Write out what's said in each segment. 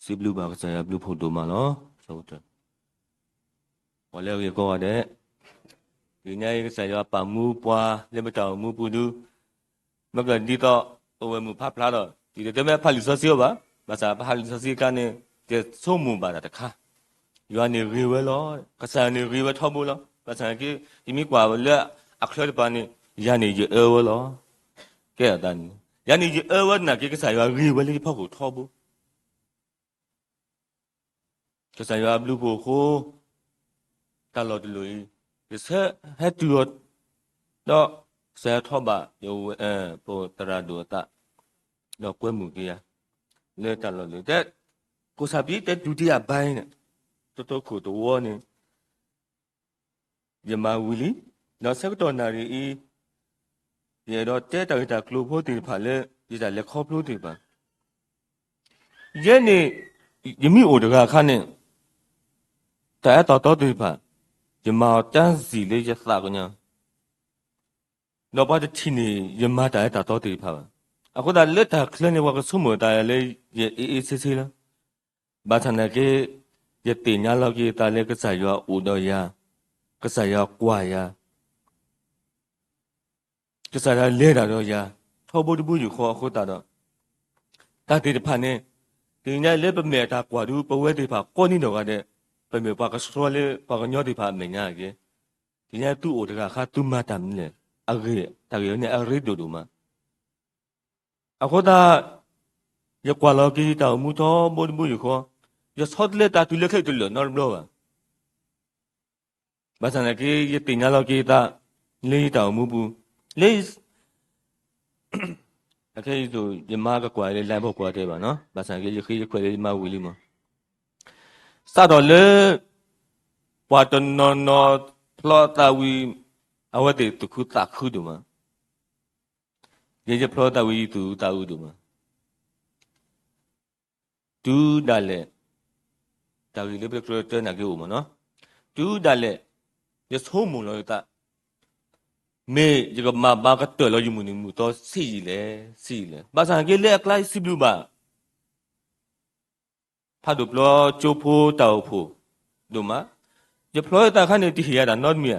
si blue ba saya blue photo malo sautan wala ye ko ade dinya saya pamu pwa le mata mu pudu maga di to owe mu pha phla do di de me pha li so sio ba sa pha li so si ka ne de so mu ba da ta kha yo ne ri we lo ka sa ne ri we tho mu lo ba sa ki di mi kwa le akhlo ba ne ya ne je e we lo ke da ni ya ne je e we na ki ka sa yo ri we le pho ko tho bu ka sa yo blue pho ko ta lo de lo yi se ha tu yo do se tho ba yo po tara do ta do kwe mu ki ya le ta lo le de ko sa bi de du ti ya bai ne to ko to wo ne ye ma wi li no se to na ri i ye do te ta ta klo pho ti pha le yi ta le kho plo ti ba ye ne ye mi o de ga kha ne ta to ti pha ye ma ta si le ye sa ko nya no ba de ti ni ye ma ta to ti pha baအခုဒါလက်တာခလနေဝကဆုမတာလေအေးစစ်စစ်လားဘာသနာကေယတိညာလောက်ကေတာလေကဆာယောဥဒယာကဆာယောကွာယာကဆာရလဲတာတော့ယာထောဘုဒ္ဓဘူးယူခေါ်အခုတာတော့တာတေတဖာနေဒီညာလေပမေတာကွာသူပဝဲတေဖာကောနိတော့ကတဲ့ပမေပါကစရောလေပါကညောတေဖာမညာကေဒီညာသူ့ဩတကခါသူမတမ်လေအရေတာကေနေအရေဒူဒူမအခုဒါရကွာလောကီတောင်မူတော်ဘုဒ္ဓဘူးယူခေါ်ရဆော့လက်တာသူလက်ခိတ်တယ်နော်ဘလောပါဘာသာနဲ့ကေယတင်ညာလောကီတာလေးတောင်မူဘူးလေးအခါကျယမကကွာလေးလမ်းဖို့ကွာတဲ့ပါနော်ဘာသာကေယခိခွဲလေးမဝီလီမစတော့လေပွာတနော်နော်ဖလောတာဝီအဝတ်တေတခုတာခုတူမှာye pro ta wi tu ta u tu ma tu da le ta wi le pro ta na ke u ma no tu da le ye so mu lo ta me ye ga ma ba ka to lo yu mu ni mu to si le ba sa ke le klai si blu ba pha du pro chu pho ta u pho du ma ye pro ta kha ne ti ya da not me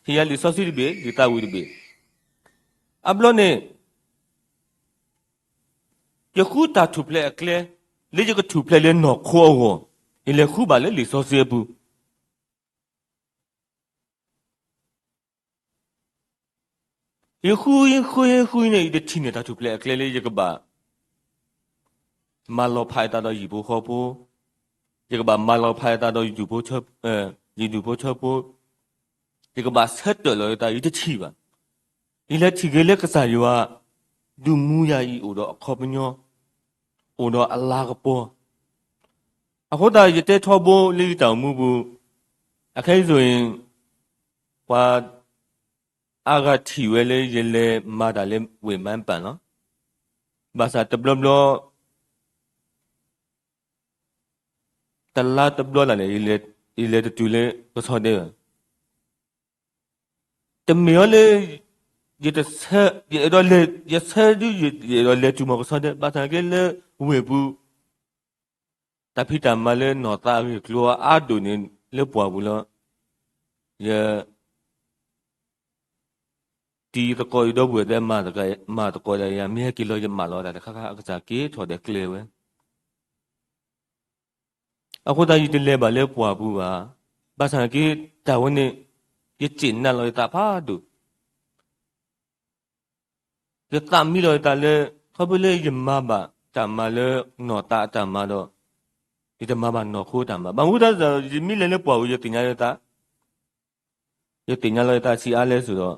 hi ya li so si be li ta wi be ablo neยคูตาถูเพลอเคลเลยจะก็ถูเพลเลยหนอกโคอวอิเลคูบาเลยลิซอเซียบูยคูเนี่ยอีเดทิเนี่ยตาถูเพลอเคลเลยจะก็บามาลอพายตาดอยีโบขอโบจะก็บามาลอพายตาดอยูโบชอบยูโบชอบโบจะก็บาเซตตัวเลยตาอีเดทิบาอีเลทิเกเลกษาอยู่ว่าดูมูยาอีโอดอขอบญอโอดออัลลาฮ์กปอအခုဒါရတဲ့ထောဖို့လေးတောင်မှုဘူးအခိုက်ဆိုရင်ဟွာအာဂထီဝဲလေးရလေမာတာလေးဝေမန်းပန်နော်ဘာသာတဘလဘလတလာတဘလလာလေရလေတူလေပစောတဲ့တမေလေရတဲ့ဆက်ရတော့လေရဆက်ရတော့လေတူမကစောတဲ့ဘာသာကလေဝေဘူးတဖိတမလဲနော်တာကလောအာဒုန်လေပွားဘူးလားယတီတကိုရတော့ဘွေတဲ့မာတကိုရမြဲကီလိုရမာလောတာခါအကစားကေထော်တဲ့ကလေဝဲအခုတည်းဒီလေပါလေပွားဘူးပါဘာသာကေတာဝနေရကျင်နလောတာဖာဒုရတမီလောတာလေခဘလေယမဘာတမလေနော်တာတမတော့ဒီတမဘာနော်ခိုးတမဘာမှုဒါဆိုမိလည်းပွားဘူးရတင်ညာရတာရတင်ညာလောတာစီအားလဲဆိုတော့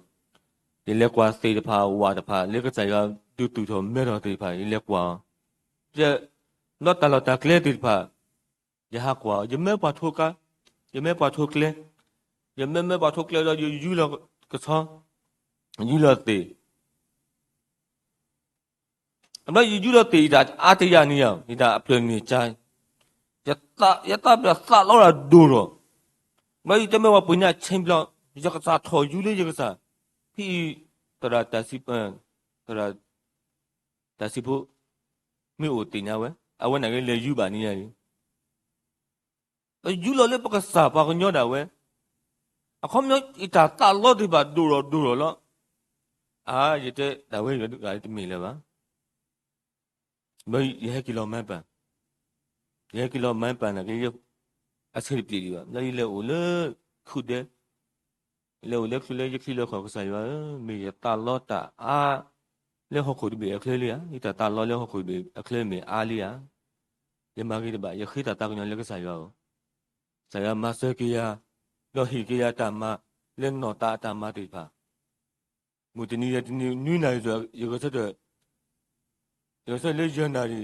ဒီလက်ကွာစေတဖာဝါတဖာလက်ကစားရတူတော်မဲတော်တေဖာဒီလက်ကွာကျလောတာလောတာကလေတေဖာရဟာကွာယမဲပွားထိုးကယမဲပွားထိုးကလေယမဲပွားထိုးကလေတော့ယူလောကဆောယူလောတေအမယူလောတေဒါအာတရနီယောဒီဒါအပလနေချိုင်းယတပြစလောရဒူရောမယတမဲဝပညာချင်းဘလရကစားထော်ယူလေရကစားพี่ตระตาสิตระตาสิพุไม่โอติญาเว阿我那个来有吧你呀？有了嘞不个啥把个鸟的喂，啊后面一打老的吧，多了，啊也得大喂有的没了吧？没也给老买办，也给老买办那个也啊车里边的吧，那一来我了苦的，来我了苦了也去了好个啥呀？没打老打啊，了好苦的别去了呀，一打老了好苦的别去了没阿里啊，也买给的吧，也可以打个鸟了个啥呀？saya masuk kia lohi kia tama len nota tama tipa mutini ya tini nuna yo sa le janari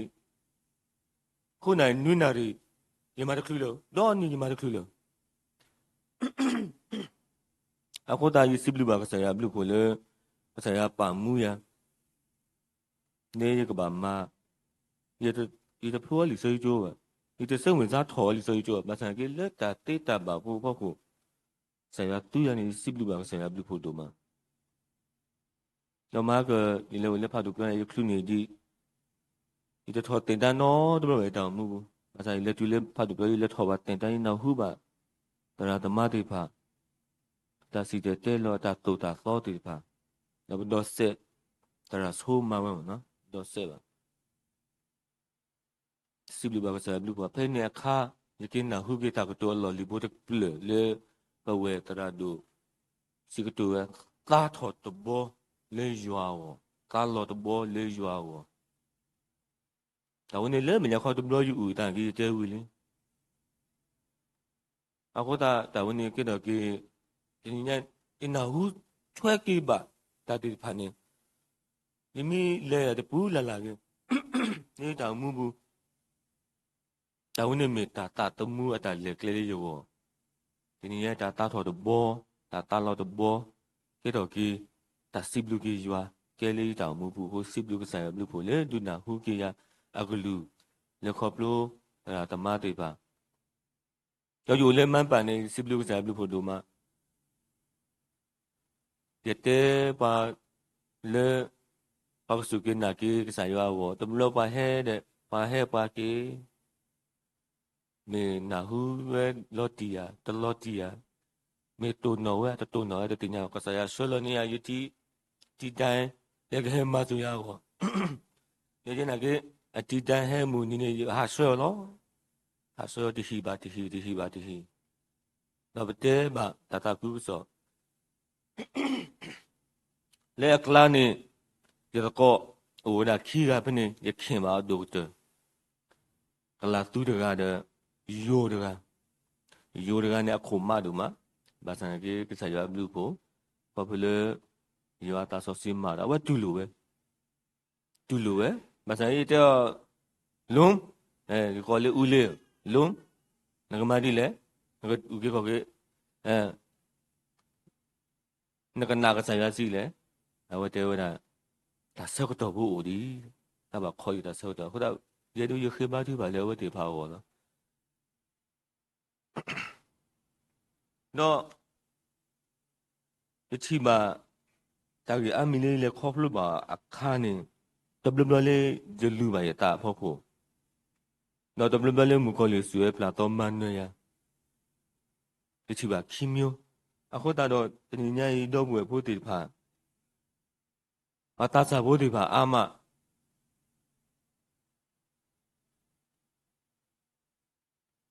kuna nunari yamara klulo do ni yamara klulo ako da yi siblu ba saya blu pole saya pamu ya ne ye ka ba ma ye de pho li sai jo ba ye de sen wen sa tho li sai jo ba sa ke le ta te ta ba bu pho ko saya tu ya ni siblu ba saya blu pho do ma no ma ka ni le pha do ka ye klu ni di ite tho ten ta no do ba ta mu ba sa le tu le pha do ba le tho ba ten ta ni na hu ba ta ra ta ma ti pha ta si de te lo ta to ta so ti pha no do se ta ra so ma wa no do se ba siblu ba sa blu ba phe ne kha ye kin na hu ke ta ko to lo li bo de ple le ba we ta ra do si ko to ka tho to bo le yua wo ka lo to bo le yua wo ta wo ne le me ya kho to bo yu u ta ki te wi le a ko ta wo ne ke do ki ni nya ina hu chwe ki ba ta ti pha ne ni mi le ya de pu la la ke ni ta mu bu ta wo ne me ta to mu ta le kle le yo wo ti ni ya ta tho to bo ta lo to bo ke do ki ta siblu ki yua ke le ta mu bu ho siblu ka sa ya blu pho le du na hu ki ya a ku lu le kho plo ta ta ma ti ba yo le man pa ne siblu ka sa blu pho do ma ye te pa le pa su ke na ki ka sa ya wo to lo pa he de pa ki me na hu we lo ti ya to lo ti ya me to no we to no de ti nya ka sa ya so lo ni ya yu ti dai ye ke ma su ya wo ye je na ke a ti dai he mu ni ne ha so lo ha so ti hi ba ti hi no te ba ta ku so le kla ni ye ko o da ki ga pe ni ye khin ba do te kala tu de ga de yo de ga ne a ko ma do ma ba san ke sa ya blu po popular yo ta so si ma da wa tu lo we ba san ye te lum ko le u le lum na ga ma di le na ga u ke ko ke na ga na ga sa ya si le a wa te wa da ta sa ko to bu o di ta ba kho yu ta sa to ho da ye do ye khe ba tu ba le wa te pha wo lo no ye chi ma ta ki a mi le kho plu ba a kha ni to blu blu le je lu ba ye ta pho pho no to blu blu le mu ko le su ye pla to man ne ya ye chi ba khi myo a kho ta do ni nya yi do bu we pho te pha a ta sa pho te pha a ma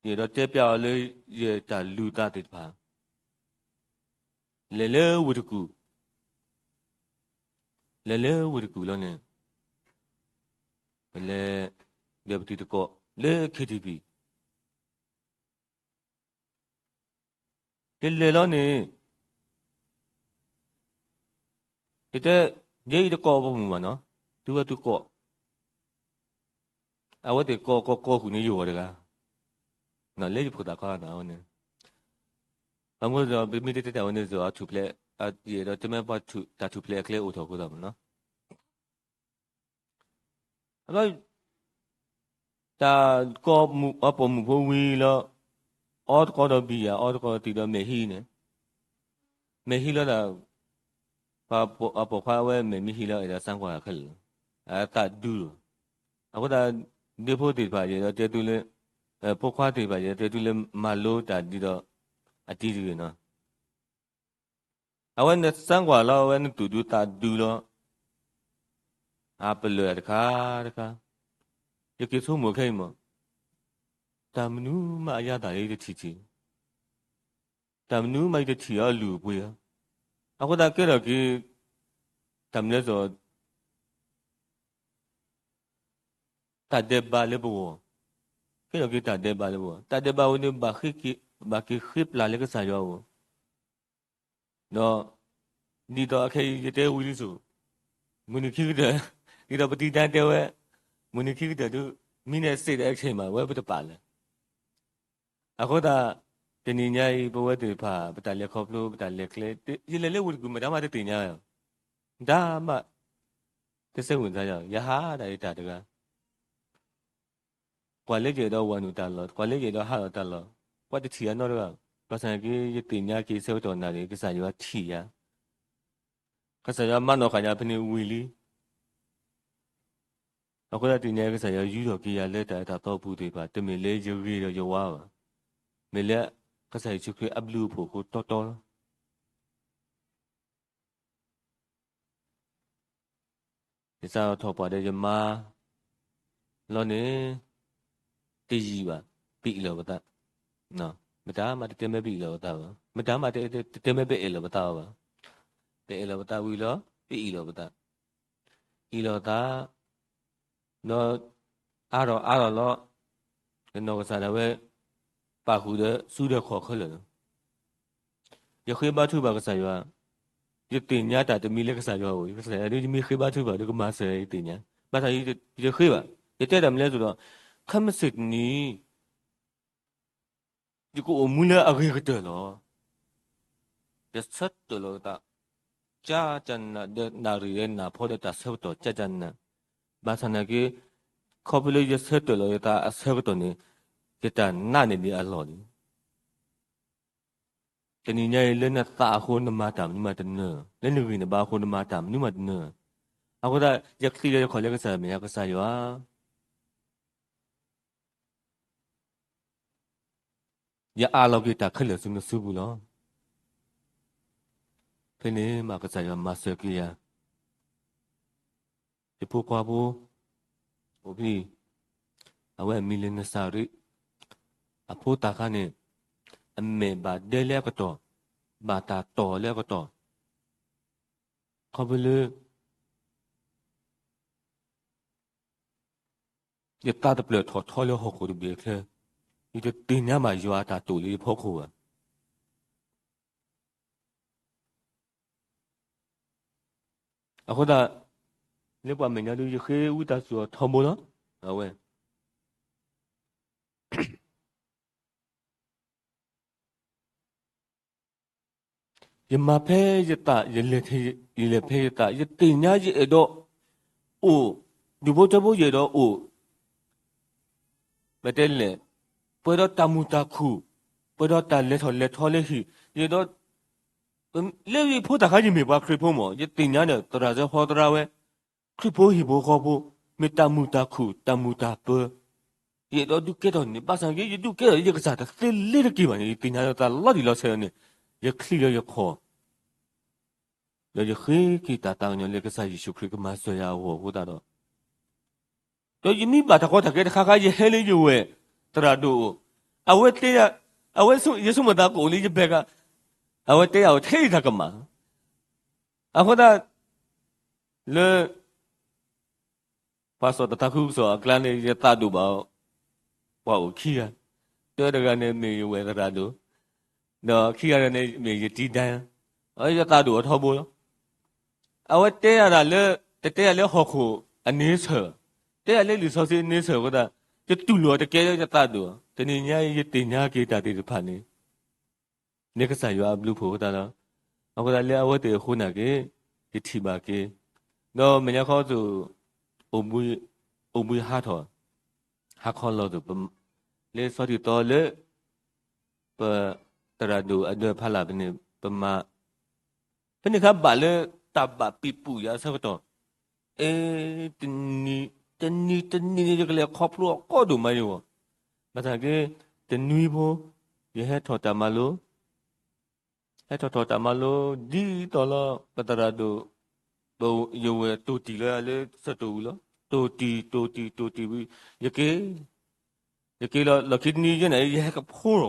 ye do te pya le ye ta lu ta te pha le wu de ku le wu de ku lo ne le de bu ti ko le KTV le lo ne ite ye de ko bo mu ma no tu wa tu ko a wa de ko hu ni yo de ga no le pu da ka na ne a mo zo mi de ta ne zo a tu ple a ye do te me pa tu ta tu ple kle o to ko da no a ba ta ko mu a po mu bo wi lo o ko do bi ya o ko ti do me hi ne me hi lo da pa po a po kha we me mi hi lo e da san kwa khal a ta du a ko da 你破地吧，也这对了，破垮地吧，也这对了，马路打地了，地这个呢，那三瓜了，嘟嘟打嘟了，不了的卡，也给出没开嘛，但努嘛呀打一个提起，但努嘛一个提路不呀，打给了给，咱们那时候打的吧了不？给了给打的吧了不？打的吧我那把来了个啥药？那你到可以在屋里住。Muni kita kita bertiga dewa muni kita tu mina set action ma wa betul pala aku dah teninya ibu wa tu pa betul le koplo betul le kle ile le wul guma dama tu nya da ma te se wun sa ya ha da ita tu ka kwa le je do wanu ta lo kwa le je do ha ta lo kwa ti thi no lo ka sa ki teninya ki se to na le ki sa yo thi ya ka sa ya ma no ka ya phni wiliအခုတည်းကစားရယူတော့ကြီးရလက်တာတော့ဘူးတွေပါတမင်လေးယူရီတော့ရွာပါမလက်ကစားချခွေအဘလူဖို့ကိုတော်တော်ဒီစားတော့ပါတယ်ရမလောနေတည်ကြီးပါပြီလောပတ်နော်မတားမတဲမဲပြီလောပတ်ပါမတားမတဲမဲပဲလောပတ်ပါတဲလောပတ်ဝီလောပြီလောပတ်ဤလောတာနော်အားတော့လောနော်ကစားတယ်ဝဲပါခုတဲ့စူးတဲ့ခေါ်ခက်လို့ရခွေးပါထုပါကစားရရတင်ညာတာတမီလက်ကစားရဘူးကစားရဒီမီခွေးပါထုပါဒီကမဆယ်တင်ညာမထားရခွေးပါရတဲ့တယ်မလဲဆိုတော့ခမစစ်နီဒီကိုမူလာအခေကတဲ့လောရစတ်တလို့တာကြာချန်နာရီနာဖို့တဲ့ဆောက်တော့ကြာချန်နာဘာသနာကေခေါပလေးရစတ်တလို့တာအဆောက်တော့နေကတနာနေဒီအလော်ဒီတနည်းညလည်းနဲ့သာခုနမတာမြမတနလည်းနေကိနဘာခုနမတာမြမတနအခုဒါရက်ခီရခေါ်လည်းကစားမြကစားရွာရအားလောက်ကတာခက်လို့စုမစုဘူးလောဖိနေမှာကစားရွာမဆက်ကီယာဒီပိုကွာဘူးဟိုပြီးအဝဲမီလနစာရီအဖို့တာခနဲ့အမေဘာဒဲလဲကတော့ဘာတာတော်လဲကတော့ခေါပလေရတာတပလထော်လို့ဟောကိုဒီဘေခဲဒီတင်ညမှာရွာတာတူလေးဖို့ခိုးအခုဒါလေပွားမညာလူရခေဦးတာဆိုထော်မို့နော်အဝဲยมาเพยตะยเลเทยเลเพยตะยติญาจิเอดอโอดูโบตะโบเยดอโอมะเตเลปะดอตะมูตะคูปะดอตะเลทอเลหิเยดอเลวิโพตะคาจิเมบะคริโพมอยติญาเนตระเจฮอตระเวคริโพหิโบขอโบเมตะมูตะคูตะมูตะเปเยดอดูเกดอนี่ปะสังเกยดูเกดยกษาตะเลเลกิบะนี่ติญาตะลอดิลอเซนี่ยคลิยขอ여기 기타 당년 레그 사이 슈크리그 마소야 오고다도 또 이미 바타고 타게 가가지 헬리 주에 더라도 아왜 때야 아왜 예수 못다 고리 집에가 아왜 때야 태이 잠깐만 아고다 르 파서 다쿠서 클란에 이제 따도 봐 와우 키야 떠다가네 메유에 더라도 너 키야네 메유 디단 어이 따도 어터보요အဝတဲရတာလေတဲရလေဟောခုအနေဆတဲရလေလူစောစီအနေဆကတာကျတူလောတကယ်ရတတ်တော့တနေညာရတင်ညာကေတာတေဖာနေနေကစားရဘလူဖို့တာလားအခုလည်းအဝတဲခုနာကေဒီတီပါကေနော်မညာခေါ်သူအုံမွေဟာထောဟာခေါ်လို့သူလေစောတီတော်လေပတရဒူအဒဖလာဘနေပမဘယ်နေခါပါလေတဘပိပူရဆောတော့တင်နီတ teni je kele khoplo ko do mai yo mata ke tenui bo ye he thota malo he thota malo di to lo patara do bo yo we to ti le sa to lo to ti bi ye ke lo kidney je ne ye ka pho lo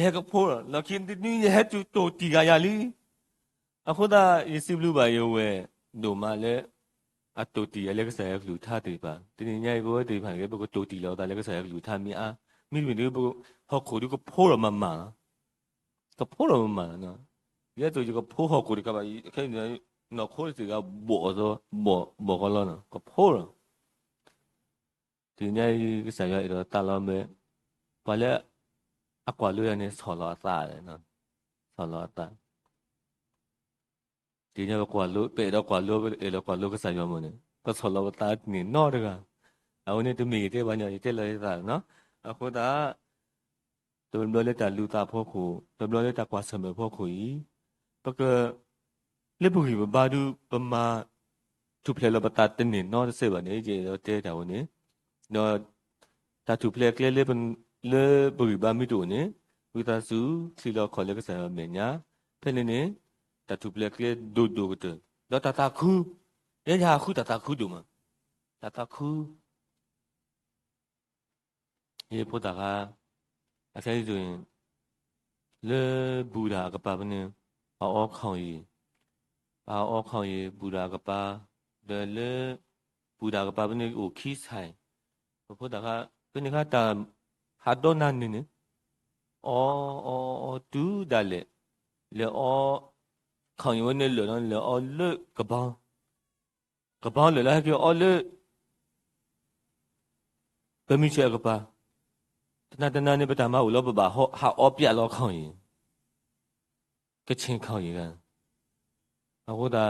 ye ka pho lo kidney ye to ti ga ya liအခုဒါယေစီဘလူပါယောဝဲဒိုမာလေအတူတီအလက်ကစားရလူထားတယ်ပါတင်းညိုင်ဘောတေဖန်ကေဘကိုတူတီလောတာလက်ကစားရလူထားမီအားမိမိတို့ဘဟောခိုဒီကိုဖိုးရမမကဖိုးရမမနော်ရဲတူကဖိုးဟောကိုဒီကပါခဲနော်ခိုးစီကဘောဇဘောကလောနော်ကဖိုးရတင်းညိုင်ကစားရတော့တာလောမဲပါလေအကွာလို့ရနေဆော်လာသားတယ်နော်ဆော်လာသားဒီညကွာလို့ပေတော့ကွာလို့ကွာလို့ကစားရမလို့ကဆော်လာတာနေနော်တကအခုနေတမီတဲ့ဘာညာတဲ့လဲတာနော်အခုဒါတဘလလက်တာလူတာဖို့ခုတဘလလက်တာကွာဆမဖို့ခုဤပကလက်ပူကြီးဘာဒူပမာသူဖလေလဘတာတင်နေနော်စေပါနေကျေတော့တဲတာဝင်နေနော်တာသူဖလေကလေးလေးပလေပူဘာမီတူနေဝိသစုစီလောခေါ်လက်ကစားမညာဖဲနေနေတာသူပလက်ကလေးဒိုတဲ့တော့တာခုရဲညာခုတာခုဒူမတာခုရေပို့တာကအဆိုင်ဆိုရင်လေဘူရာကပါပနေအောခေါင်ရီအောခေါင်ရီဘူရာကပါလေဘူရာကပါပနေကိုခီးဆိုင်ပို့တာကဒီနေ့ကတာဟာဒေါနာနေနေအောဒူဒါလေအောခေါင်ရွန်းနေလို့နော်လေအော်လေကပောင်းလေလာပြောအော်လေဘယ်မိချေကပါတနနေပတာမဟုတ်လောပပါဟောဟာအော်ပြလောခေါင်ရင်ကချင်းခေါင်ရင်ကအခုဒါ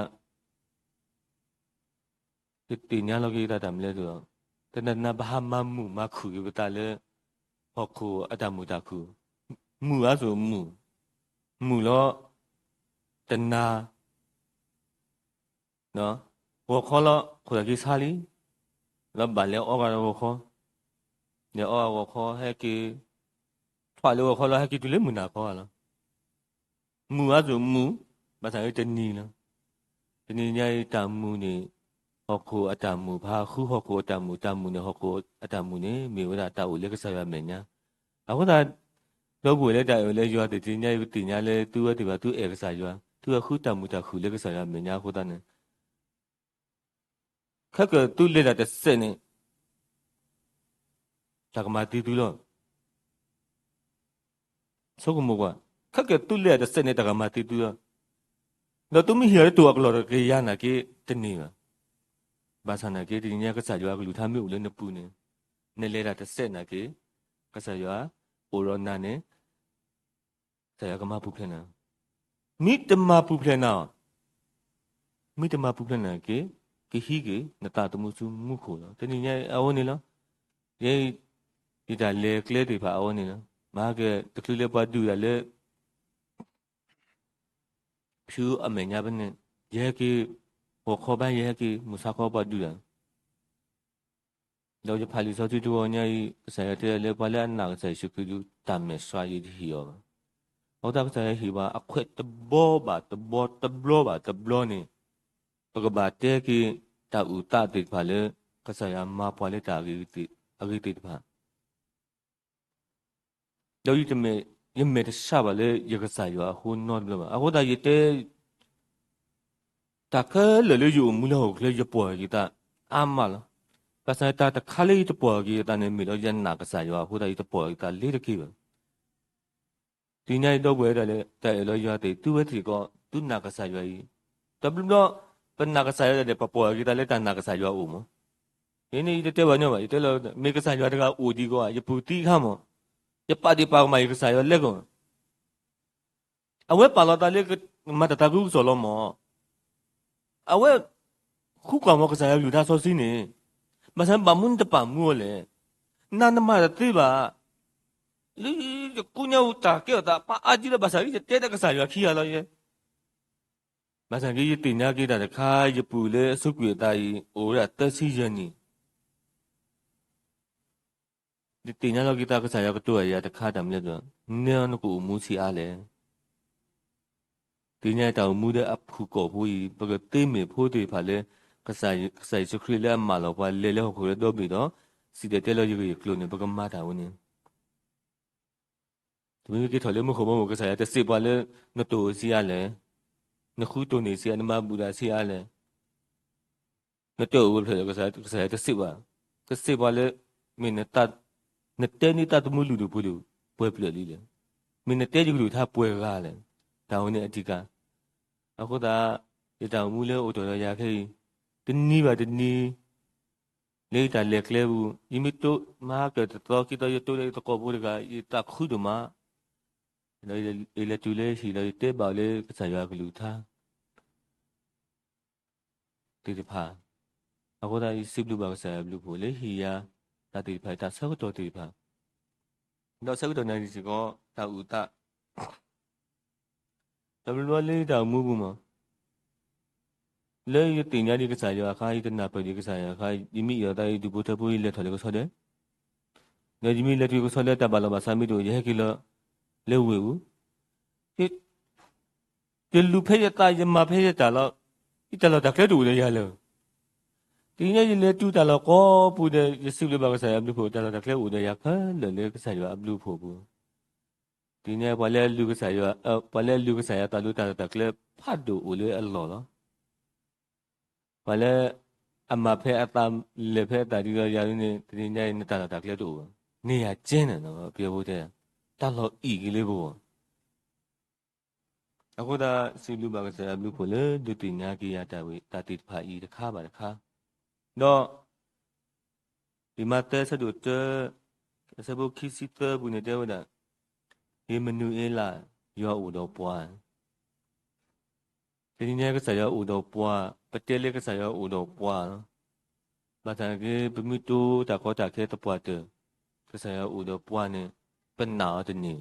ဒီညာလောကိတာတမလဲဆိုတော့တနဘာမမှုမခုရတာလေဟောခုအတမူတာခုမှုအားဆိုမှုလောတနာနော်ဘောခေါ်လို့ခေါ်ကြီးစားလီလောဘာလဲအောကတော့ခေါ်ညအောခေါ်ဟဲ့ကီထွာလို့ခေါ်လို့ဟဲ့ကီတူလေမနာခေါ်လားမူအဆိုမူမဆိုင်တနီလားတနီညိုင်တမူနေဟောခိုအတမူဘာခုဟောခိုအတမူနေဟောခိုအတမူနေမေဝဒတာကိုလက်ကစားရမယ်ညာအခုဒါလောကိုလေတာကိုလေရွာတညိုင်တင်ညာလေသူ့အတီပါသူ့ဧကစားရွာသူခုတမှုတခုလက်ကစားရမညာခုတနဲ့ခက်ကသူလက်တဲ့စက်နေတကမာတီတူလို့ဆိုကမောကခက်ကသူလက်တဲ့စက်နေတကမာတီတူတော့သူမဟရတူအကလောကေရနာကေတနေဘာသာနာကေဒီညကစားရွာကလူထားမျိုးလည်းနပူနေလဲတဲ့စက်နာကေကစားရွာအိုရောနာနဲ့ဆရာကမပူဖလဲနာမိတမပူဖလဲနာကေဟီကေနတာတမှုစုမှုခိုလောတနည်းအဝနေလောရေဒီတာလေကလေးတွေပါအဝနေလောမာကေတကလေးလေးပါဒူရလေဖြူအမေညာဘနဲ့ရေကေဟောခေါ်ပန်းရေကေမူစာခေါ်ပါဒူရလောကြဖာလီစောတူတူညာဤဆရာတဲ့လေပါလေအနာဆရာရှိကူတမ်းမဲဆွာရည်ဟီယောဟောတာဆရာဟီပါအခွတ်တဘောပါတဘလောနေပကဘာတဲကီတာဥတာတိဖာလေကဆရာမပွာလေတာဂီတိအဂီတိတဖာလောဤတမေယမေတရှာပါလေယကဆာယောဟိုနောဘလအခုဒါယတဲတကလေလေယူမူလောကလေယပွာဂီတာအမလာကဆာတာတခါလေတပွာဂီတာနေမီလောယနာကဆာယောဟိုဒါယတပွာဂီတာလေတခိပဲဒီညတော့ဝဲတယ်လေတဲ့လောရတဲ့သူဝဲတီကသူနာကစားရွာကြီးတဘလို့ပနာကစားရွာတဲ့ပပေါ်ကြီးတယ်လေတနာကစားရွာဦးမဒီနေ့တဲ့ဘာညမတဲ့လောမေကစားရွာတကအိုဒီကရပူတီခမရပါဒီပါမရကစားရွာလက်ကောအဝဲပါလာတယ်လေမတတကူဆိုလို့မအဝဲခုကမကစားရွာလူသားစောစီနေမဆန်ပါမွန်းတပါမူလေနာနမတဲ့ပါလူကုညောတာကေတာပါအကြီးလဘာသာရီတဲတကစားရွာခီရလောယေမ马上给定下给他的卡一步嘞，手机大于偶尔得时间呢。你定下了给他个啥样个多呀？的卡他们那个，那样那个木器阿嘞，定下到木的阿铺搞铺伊，不过对面铺对怕嘞，个啥就可以来马老话来了可以多比多，是的，对了一个一个呢，不过马头呢。Tumi ke thole mo khomo mo ke saya te se pale no to si ale no khu to ni si ane ma buda si ale no to wo phele ke saya te se ba ke se pale min ne tat ne te ni tat mu lu lu pu lu pwe ple li le min ne te ji lu tha pwe ga le da wo ne atika ako da ye da mu le o to ya ke te ni ba te ni le ta le kle bu yimi to ma ke to ki to ye to le to ko bu ga ye ta khu do ma no ile tu le si le te ba le ke saya ke lu tha te te pha ako da i sip lu ba ke saya lu pu le hi ya ta te pha ta sa ko to te pha no sa ko to na si ko ta u ta ta lu le ta mu bu ma le ye tin ya di ke saya kha i te na pa di ke saya kha yimi ya ta i du bu ta bu le thole ko so de ne yimi le tu ko so le ta ba la ba sa mi do ye ki lo le we u ke lu phe ya ta ye ma phe ya ta lo i ta lo ta ke du le ya loဒီနေ့လေတူတာတော့ကောပူတဲ့ရစုလေးပါကစားရဘလူဖို့တာတော့တကယ်ဦးတဲ့ရခါလေလေကစားရဘလူဖို့ဘူးဒီနေ့ဘာလဲလူကစားရဘာလဲလူကစားရတာလူတာတကယ်ဖတ်တူဦးလေအလောလောဘာလဲအမဖဲအတမ်လေဖဲတာဒီရရင်းနေဒီနေ့နေတာတကယ်တူနေရကျင်းတယ်နော်ပြောဖို့တဲ့တလောဤကလေးဘူးအခုဒါစီလူပါကစားရဘလူဖို့လေဒုတိညာကိယတာဝေတာတိဖာဤတခါပါတခါတော့ဒီမှာတဲဆဒုတဲဆဘုခိစီတဲဘူးနေတဲ့ဝဒဒီမနူအေလာရောဦးတော့ပွားဒီနေ့ကစားရဦးတော့ပွားပတဲလေးကစားရဦးတော့ပွားဘာသာကေပမီတူတာခေါ်တာခဲတပွားတဲ့ကစားရဦးတော့ပွားနေပနာတဲ့နေ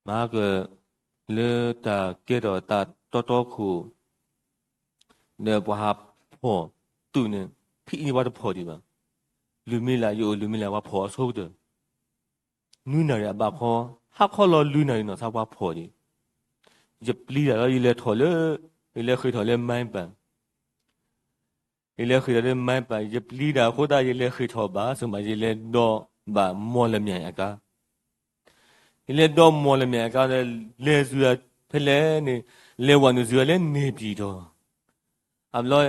မာကလေတာကေတော့တာတော်ခုနေဘွားဖို့တူနေဖိနေဘာတော့ဖို့ဒီပါလူမီလာယိုလူမီလာဘာဖို့ဆိုတဲ့နူးနေရဘာခေါ်ဟာခေါ်လို့လူနေနော်သာဘာဖို့ဒီจะปลีแล้วอีเลถอเลยอีเลเคยถอเลยไม้ปังอีเลเคยถอเลยไม้ปังจะปลีดาโคตรอีเลเคยถอบาสมัยอีเลดอบามอลเมียกาอีเลดอมอลเมียกาเลซัวเพลนี่เลวันซัวเลနေပြီတော့အမလို့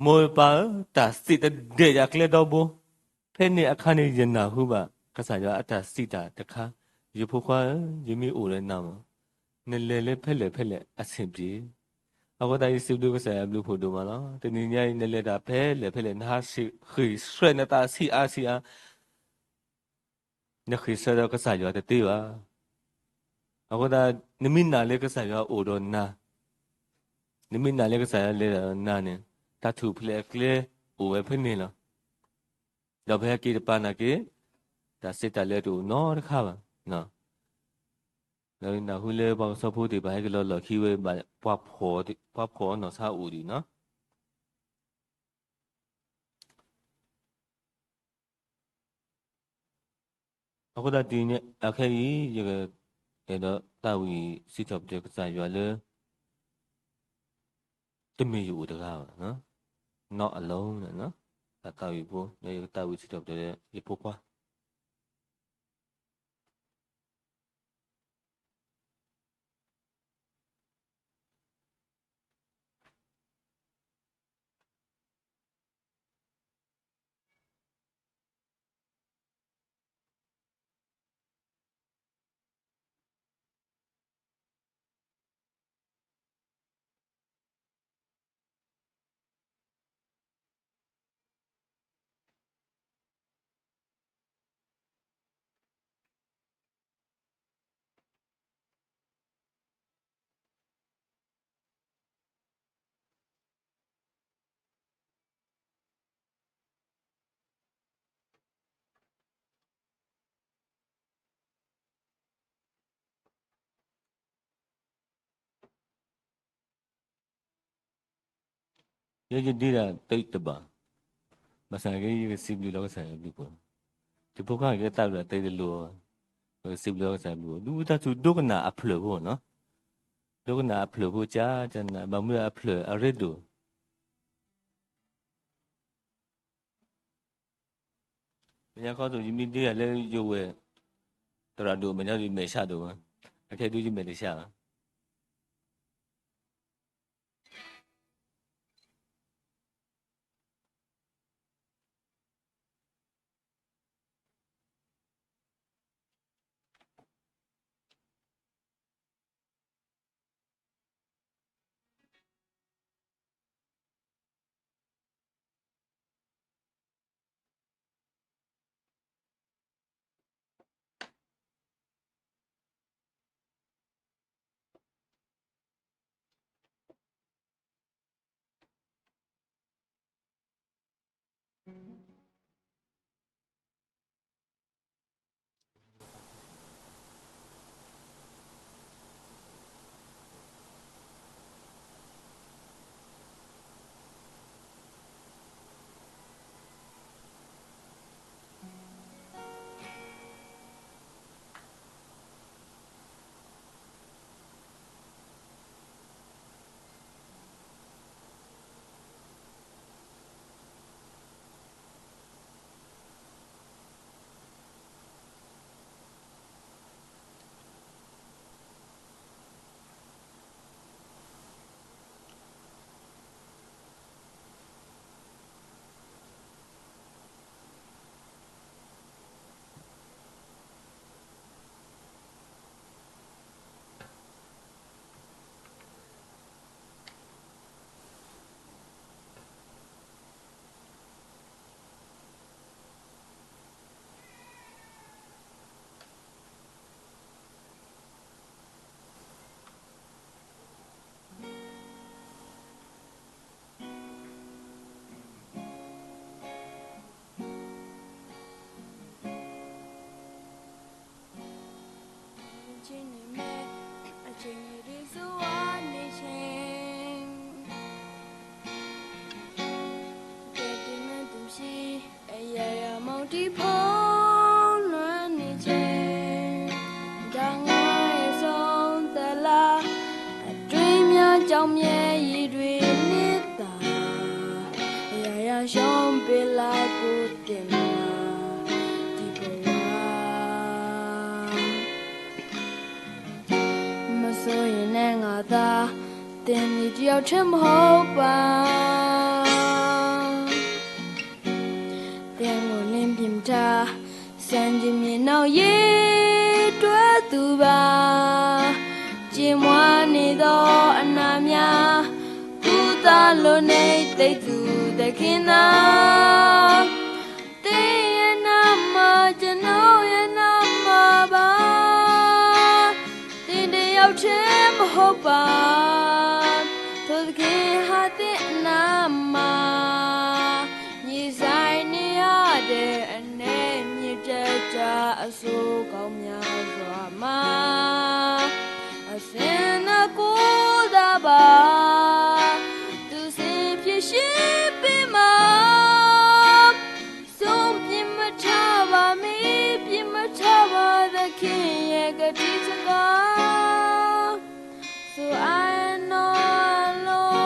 မောပါတာစစ်တဲ့ရကလေတော့ဘူးဖဲနေအခါနေရနာဟုပါကစားရအတာစစ်တာတခါရဖို့ခွာရမီအိုလဲနာမနေလေဖဲလေအဆင်ပြေအခုတိုင်းစုလူကစားဘလူဖို့တို့မလားတနည်းညနေလေတာဖဲလေနာရှိခိဆွဲနေတာစီအာနခိစရကစားရတဲ့တေးပါအခုဒါနမိနာလေကစားရအိုတော့နာနမိနာလေကစားရလေနာနေတထူဖလေကလေအိုဝဲဖနေလားတော့ဖဲကိတပါနာကေဒါစစ်တလေတို့နော်တခါပါနော်แล้วนะฮูเลบางสะพูติไปให้ก็เราคิดว่าปะพอเนาะซาอูดีเนาะအခုတည်းနဲ့အခက်ကြီးရကတော့တာဝီစီတော့တဲ့ကစားရွာလေတမီယူတကားပါနော် not alone နော်တာဝီပို့လေတာဝီစီတော့တဲ့ရပို့ကွာ ये दीरा तई तबा मसाले ये सिबली लोग सारे भी को तो पोखा ये ताबला तई लो सिबली लोग सारे भी को दूधा तू दो कना अपलो हो ना दो कना अपलो हो चा जना बामु अपलो अरे दो bây giờ có tụi mình đi lên dù về tụi là đủ mình đi mấy xa đủ mà cái đứa mình đi xa đi phong loan đi trên đang ngồi sông ta la dream ya trong ye yi dream ni ta ya ya shom be la ku tin di bo wa ma so yin na nga ta tin ni jiao chen ho ba ta san ji mi nao ye twa tu ba ji mwa ni do ana mya ku ta lo nei tai tu de kin na te ye na ma jano ye na ma ba ti de yau chen ma ho ba to de kin ha te na ma ni sai ni ya de a so cao nhau rồi mà a xin a cô đã ba tu xin phía ship bi ma sum bi ma cha ba mi bi ma cha ba the king ye ga ti cha so I know alone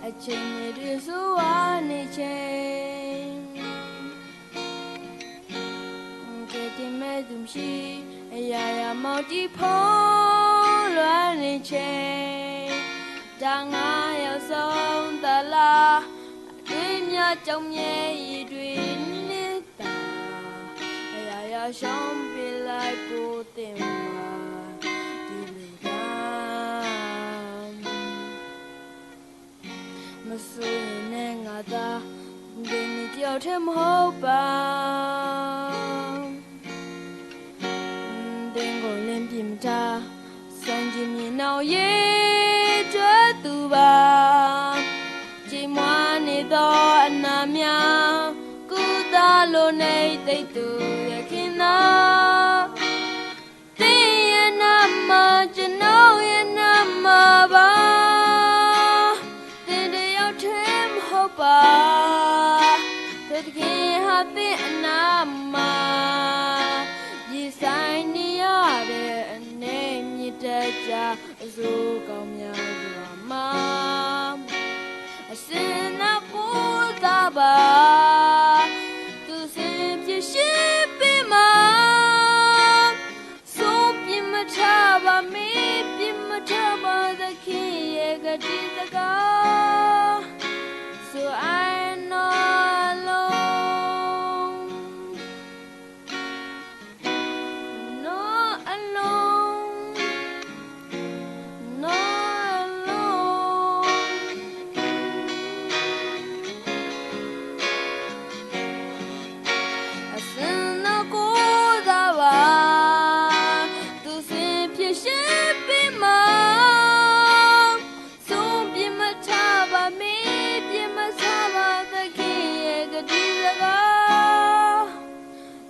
a chain it is one chain getting medum she a ya multi pole one chain đang ai ở sông ta la đêm nhớ trong nhẹ đuyên nít ta ya shom be like cô tìm so ne nga da de ni jiao chen ho ba den go len bim ta san ji mi nao ye zhe tu ba ji mwa ni do သိသူရခင်သာတင်းရဲ့နာမကျွန်တော်ရဲ့နာမပါတင်းတယောက်တည်းမဟုတ်ပါသူတခင်ဟာတင်းအနာမဒီဆိုင်နေရတဲ့အနေမြင့်တက်ကြအစိုးကောင်းများစွာမှာအစင်နာကိုသာပါသူစင်ပြရှိပေးမှာဆုံးပြမချပါမေးပြမချပါသခင်ရဲ့ကတိစကား So I'm not alone not alone not alone အစင်နာကိုသာပါသူစင်ဖြစ်ရှိပေးမှာဆုံးပြမချပါမေးပြမချပါသခင်ရဲ့ကတိစကား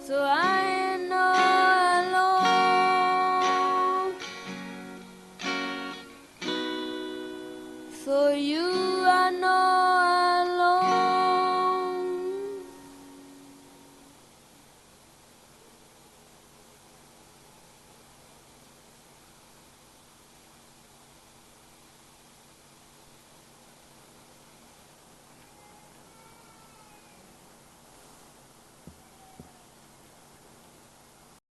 So I am not alone So you are not